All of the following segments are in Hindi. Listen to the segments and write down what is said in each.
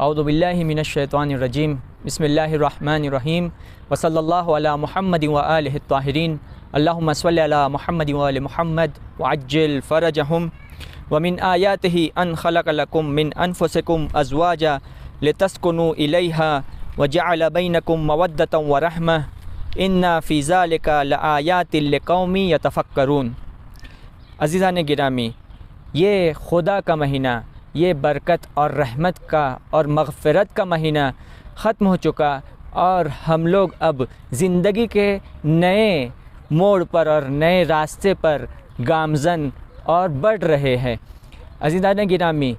औज़ु बिल्लाहि मिनश्शैतानिर्रजीम बिस्मिल्लाहिर्रहमानिर्रहीम व सल्लल्लाहु अला मुहम्मद व आलिहि त्ताहिरीन अल्लाहुम्मा सल्लि अला मुहम्मद व आलि मुहम्मद व अज्जिल फ़रजहुम व मिन आयातिहि अन खलक़ लकुम मिन अनफुसिकुम अज़वाजा लितस्कुनु इलैहा व जअल बैनकुम मवद्दतन व रहमह इन्ना फ़ी ज़ालिका लआयातिन लिक़ौमिन यतफ़क्करून। अज़ीज़ान गिरामी, ये खुदा का महीना, ये बरकत और रहमत का और मग़फ़िरत का महीना ख़त्म हो चुका और हम लोग अब ज़िंदगी के नए मोड़ पर और नए रास्ते पर गामज़न और बढ़ रहे हैं। अज़ीज़ान गिरामी,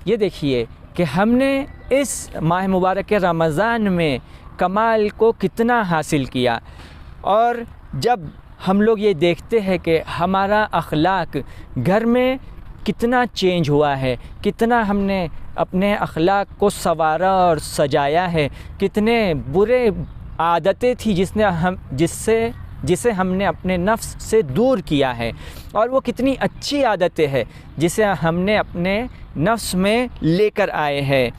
ये देखिए कि हमने इस माह मुबारक के रमज़ान में कमाल को कितना हासिल किया, और जब हम लोग ये देखते हैं कि हमारा अखलाक घर में कितना चेंज हुआ है, कितना हमने अपने अखलाक को संवारा और सजाया है, कितने बुरे आदतें थी जिसे हमने अपने नफ्स से दूर किया है, और वो कितनी अच्छी आदतें हैं जिसे हमने अपने नफ्स में लेकर आए हैं।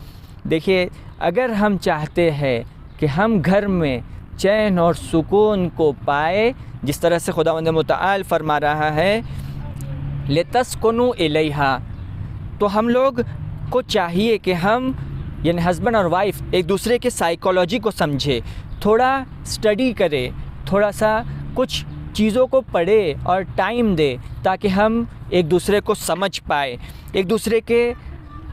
देखिए, अगर हम चाहते हैं कि हम घर में चैन और सुकून को पाए, जिस तरह से खुदावंद मुतआल फरमा रहा है लितस्कुनु इलैहा, तो हम लोग को चाहिए कि हम यानी हस्बैंड और वाइफ एक दूसरे के साइकोलॉजी को समझे, थोड़ा स्टडी करे, थोड़ा सा कुछ चीज़ों को पढ़े और टाइम दे, ताकि हम एक दूसरे को समझ पाए, एक दूसरे के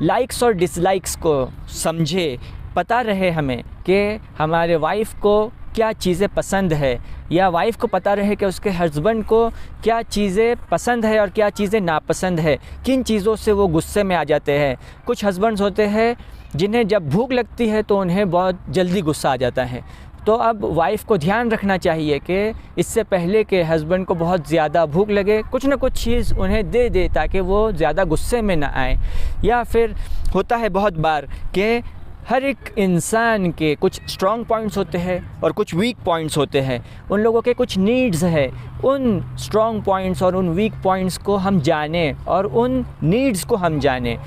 लाइक्स और डिसलाइक्स को समझे, पता रहे हमें कि हमारे वाइफ को क्या चीज़ें पसंद है, या वाइफ को पता रहे कि उसके हस्बैंड को क्या चीज़ें पसंद है और क्या चीज़ें नापसंद है, किन चीज़ों से वो गुस्से में आ जाते हैं। कुछ हस्बैंड्स होते हैं जिन्हें जब भूख लगती है तो उन्हें बहुत जल्दी गुस्सा आ जाता है, तो अब वाइफ को ध्यान रखना चाहिए कि इससे पहले कि हस्बैंड को बहुत ज़्यादा भूख लगे, कुछ ना कुछ चीज़ उन्हें दे दे ताकि वो ज़्यादा गुस्से में ना आए। या फिर होता है बहुत बार कि हर एक इंसान के कुछ स्ट्रॉन्ग पॉइंट्स होते हैं और कुछ वीक पॉइंट्स होते हैं, उन लोगों के कुछ नीड्स है, उन स्ट्रॉन्ग पॉइंट्स और उन वीक पॉइंट्स को हम जानें और उन नीड्स को हम जानें।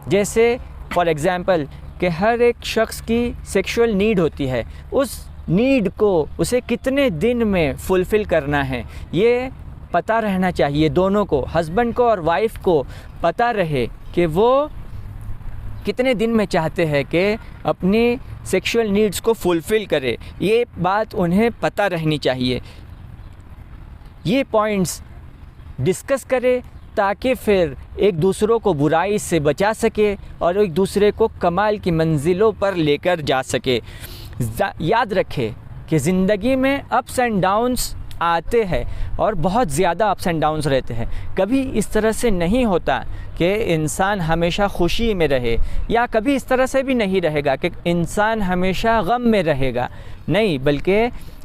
जैसे फॉर एग्ज़ाम्पल कि हर एक शख्स की सेक्सुअल नीड होती है, उस नीड को उसे कितने दिन में फुलफ़िल करना है, ये पता रहना चाहिए। दोनों को, हस्बैंड को और वाइफ को पता रहे कि वो कितने दिन में चाहते हैं कि अपनी सेक्सुअल नीड्स को फुलफ़िल करे, ये बात उन्हें पता रहनी चाहिए। ये पॉइंट्स डिस्कस करे ताकि फिर एक दूसरों को बुराई से बचा सके और एक दूसरे को कमाल की मंजिलों पर लेकर जा सके। याद रखें कि ज़िंदगी में अप्स एंड डाउन्स आते हैं और बहुत ज़्यादा अप्स एंड डाउन्स रहते हैं। कभी इस तरह से नहीं होता कि इंसान हमेशा खुशी में रहे, या कभी इस तरह से भी नहीं रहेगा कि इंसान हमेशा गम में रहेगा, नहीं, बल्कि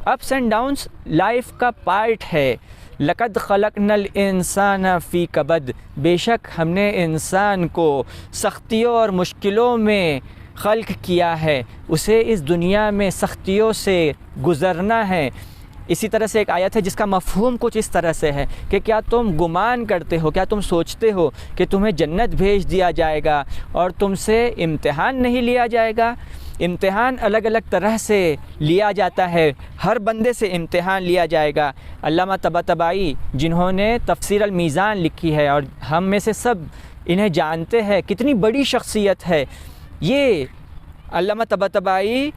अप्स एंड डाउन्स लाइफ का पार्ट है। लक़द ख़लक़नल इंसान फ़ी कबद, बेशक हमने इंसान को सख्तियों और मुश्किलों में खल्क़ किया है, उसे इस दुनिया में सख्तियों से गुज़रना है। इसी तरह से एक आयत है जिसका मफ़हूम कुछ इस तरह से है कि क्या तुम गुमान करते हो, क्या तुम सोचते हो कि तुम्हें जन्नत भेज दिया जाएगा और तुमसे इम्तिहान नहीं लिया जाएगा। इम्तिहान अलग अलग तरह से लिया जाता है, हर बंदे से इम्तिहान लिया जाएगा। अल्लामा तबातबाई जिन्होंने तफ़सीर अल मीज़ान लिखी है और हम में से सब इन्हें जानते हैं, कितनी बड़ी शख्सियत है ये। अल्लामा तबातबाई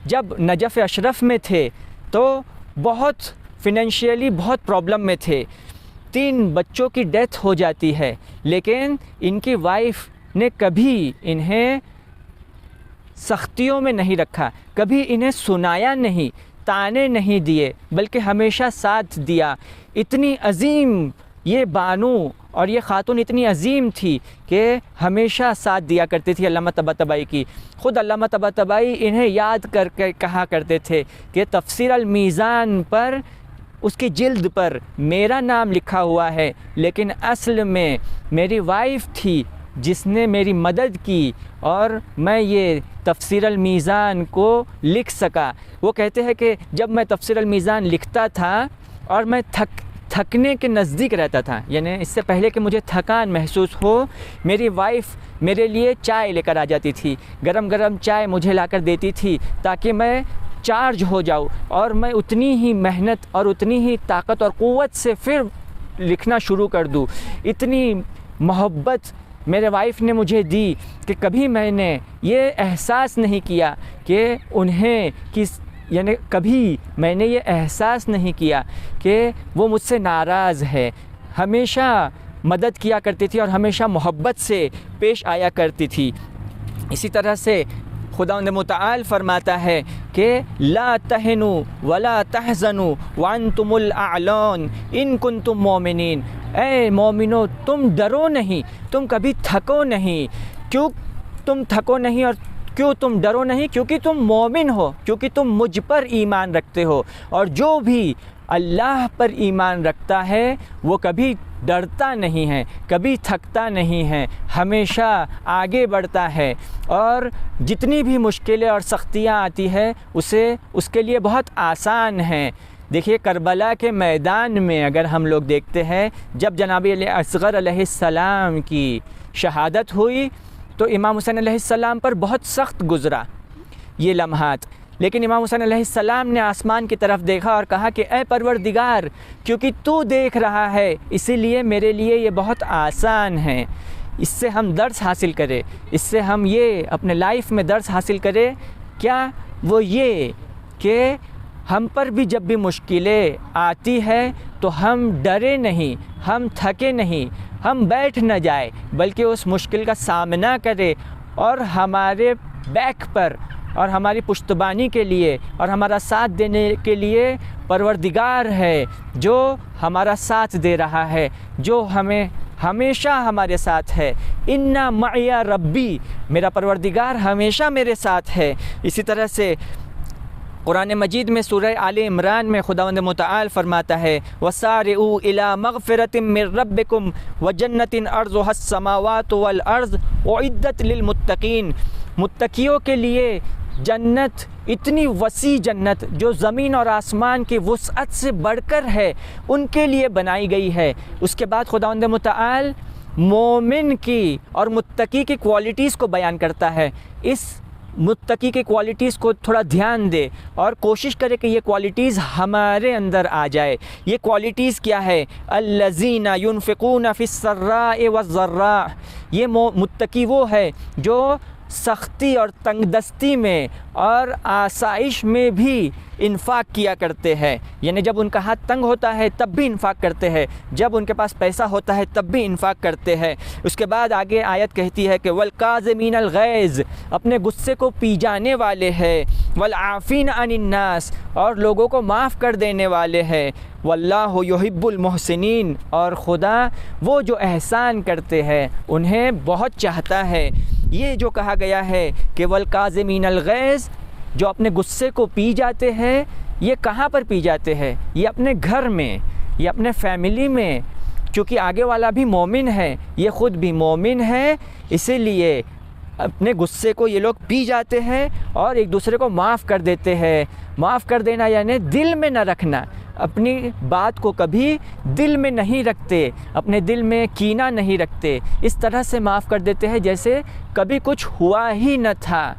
जब नजफ़ अशरफ में थे तो बहुत फिनेंशियली बहुत प्रॉब्लम में थे, 3 बच्चों की डेथ हो जाती है, लेकिन इनकी वाइफ ने कभी इन्हें सख्तियों में नहीं रखा, कभी इन्हें सुनाया नहीं, ताने नहीं दिए, बल्कि हमेशा साथ दिया। इतनी अजीम ये बानू और ये ख़ातून इतनी अजीम थी कि हमेशा साथ दिया करती थी अल्लामा तबातबाई की। ख़ुद अल्लामा तबातबाई इन्हें याद करके कहा करते थे कि तफ़सीर अल मीज़ान पर उसकी जिल्द पर मेरा नाम लिखा हुआ है, लेकिन असल में मेरी वाइफ थी जिसने मेरी मदद की और मैं ये तफ़सीर अल मीज़ान को लिख सका। वो कहते हैं कि जब मैं तफ़सीर अल मीज़ान लिखता था और मैं थकने के नज़दीक रहता था, यानी इससे पहले कि मुझे थकान महसूस हो, मेरी वाइफ़ मेरे लिए चाय लेकर आ जाती थी, गरम गरम चाय मुझे लाकर देती थी ताकि मैं चार्ज हो जाऊँ और मैं उतनी ही मेहनत और उतनी ही ताकत और क़ुव्वत से फिर लिखना शुरू कर दूँ। इतनी मोहब्बत मेरे वाइफ़ ने मुझे दी कि कभी मैंने ये एहसास नहीं किया कि उन्हें यानी कभी मैंने ये एहसास नहीं किया कि वो मुझसे नाराज़ है। हमेशा मदद किया करती थी और हमेशा मोहब्बत से पेश आया करती थी। इसी तरह से खुदावंद मुतआल फरमाता है कि ला तहनु वला तहज़नु वअंतुमुल अअलौन इन कुंतुम मोमिनीन। ए मोमिनो, तुम डरो नहीं, तुम कभी थको नहीं। क्यों तुम थको नहीं और क्यों तुम डरो नहीं? क्योंकि तुम मोमिन हो, क्योंकि तुम मुझ पर ईमान रखते हो। और जो भी अल्लाह पर ईमान रखता है वो कभी डरता नहीं है, कभी थकता नहीं है, हमेशा आगे बढ़ता है और जितनी भी मुश्किलें और सख्तियाँ आती है उसके लिए बहुत आसान हैं। देखिए, करबला के मैदान में अगर हम लोग देखते हैं, जब जनाब असग़र अलैहिस्सलाम की शहादत हुई तो इमाम हुसैन अलैहिस्सलाम पर बहुत सख्त गुज़रा ये लम्हात। लेकिन इमाम हुसैन अलैहिस्सलाम ने आसमान की तरफ देखा और कहा कि ए परवरदिगार, क्योंकि तू देख रहा है इसीलिए मेरे लिए ये बहुत आसान है। इससे हम दर्स हासिल करें, इससे हम ये अपने लाइफ में दर्स हासिल करें। क्या? वो ये कि हम पर भी जब भी मुश्किलें आती है तो हम डरे नहीं, हम थके नहीं, हम बैठ न जाए, बल्कि उस मुश्किल का सामना करें और हमारे बैक पर और हमारी पुश्तबानी के लिए और हमारा साथ देने के लिए परवरदिगार है जो हमारा साथ दे रहा है, जो हमें हमेशा हमारे साथ है। इन्ना मइया रब्बी, मेरा परवरदिगार हमेशा मेरे साथ है। इसी तरह से कुरान मजीद में सूरह आले इमरान में खुदावंद मुतआल फरमाता है वसारिऊ इला मग़फ़िरतिम मिर रब्बिकुम व जन्नतिन अर्ज़ुहस समावातु वल अर्ज़ उइद्दत लिल मुत्तक़ीन। मुत्तक़ियों के लिए जन्नत, इतनी वसी जन्नत जो ज़मीन और आसमान की वुसअत से बढ़कर है, उनके लिए बनाई गई है। उसके बाद खुदावंद मुतआल मोमिन की और मुत्तक़ी की क्वालिटीज़ को बयान करता है। इस मुत्तकी के क्वालिटीज़ को थोड़ा ध्यान दे और कोशिश करे कि ये क्वालिटीज़ हमारे अंदर आ जाए। ये क्वालिटीज़ क्या है? अल्लज़ीना युनफ़िक़ूना फ़िस्सर्राए वज़्ज़र्रा। ये मुत्तकी वो है जो सख्ती और तंगदस्ती में और आसाइश में भी इन्फ़ाक़ किया करते हैं। यानी जब उनका हाथ तंग होता है तब भी इन्फ़ाक़ करते हैं, जब उनके पास पैसा होता है तब भी इन्फ़ाक़ करते हैं। उसके बाद आगे आयत कहती है कि वल काज़िमीनल गैज़, अपने गुस्से को पी जाने वाले हैं। वल आफ़ीन अनिन नास, और लोगों को माफ़ कर देने वाले हैं। वल्लाहु युहिब्बुल मुहसिनीन, और खुदा वो जो एहसान करते हैं उन्हें बहुत चाहता है। ये जो कहा गया है कि वल काज़िमीनल गैज़, जो अपने गुस्से को पी जाते हैं, ये कहाँ पर पी जाते हैं? ये अपने घर में, ये अपने फैमिली में, क्योंकि आगे वाला भी मोमिन है, ये ख़ुद भी मोमिन है, इसीलिए अपने गुस्से को ये लोग पी जाते हैं और एक दूसरे को माफ़ कर देते हैं। माफ़ कर देना यानी दिल में न रखना, अपनी बात को कभी दिल में नहीं रखते, अपने दिल में कीना नहीं रखते, इस तरह से माफ़ कर देते हैं जैसे कभी कुछ हुआ ही न था।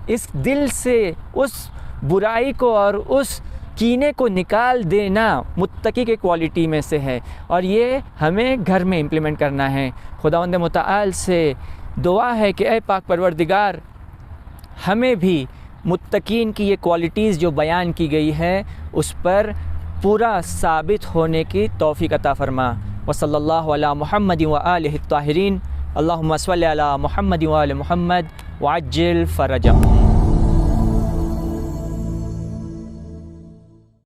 इस दिल से उस बुराई को और उस कीने को निकाल देना मुत्तकी के क्वालिटी में से है, और ये हमें घर में इम्प्लीमेंट करना है। खुदावंद मुतआल से दुआ है कि ऐ पाक परवरदिगार, हमें भी मुत्तकीन की ये क्वालिटीज़ जो बयान की गई है उस पर पूरा साबित होने की तौफ़ीक़ अता फ़रमा। व सल्लल्लाहु अला मुहम्मद व आलिहि त्ताहिरीन। अल्लाहुम्मा सल्लि अला मुहम्मद व आलि मुहम्मद वअज्जिल फ़रजहुम।